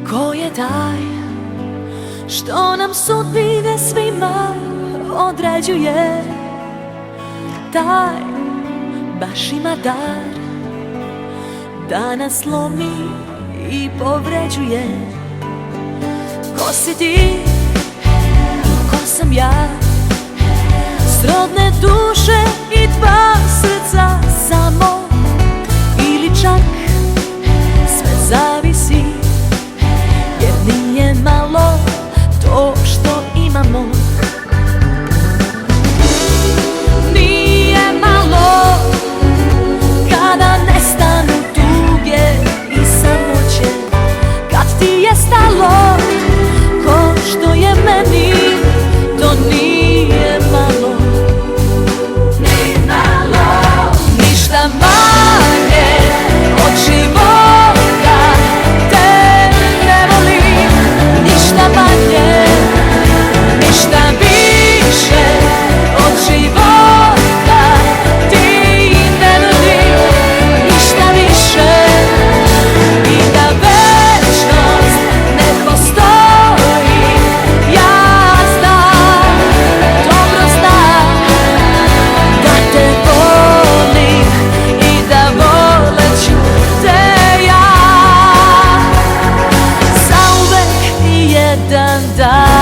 Ko je taj što nam sudbine svima određuje? Taj baš ima dar da nas lomi i povređuje. Ko si ti, ko sam ja, srodne duše i dva srca samo, ili čak sve zavisi, jer nije malo to što imamo. Nije malo kada nestanu tuge i samoće, kad ti je stalo ko što je meni, to nije malo. Ni malo, ništa manje od života te ne volim, ništa manje, ništa više od života ti ne nudim, ništa više. I da večnost ne postoji, ja znam, dobro znam da te volim i da volet ću te ja zauvek i jedan dan.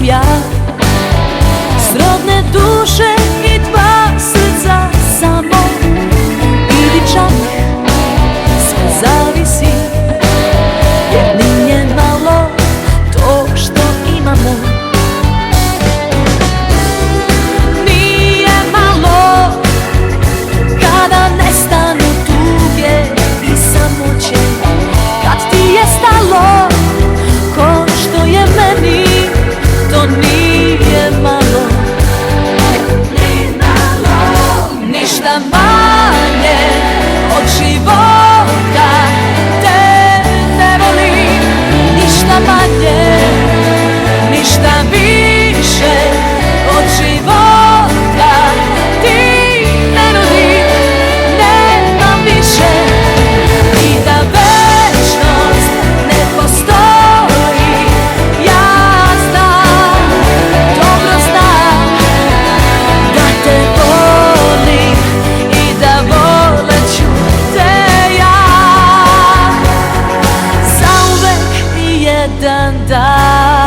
Ja, srodne duše i dva srca samo, ili čak sve zavisi, jer nije malo to što imamo. Nije malo kada nestanu tuge i samoće, kad ti je stalo ko što je meni, to nije malo. Ni malo, ništa manje od života te ne volim, ništa manje, ništa više od života ti ne nudim, nemam više. I da večnost ne postoji, ja znam, dobro znam da te volim i da volet ću te ja zauvek i jedan dan.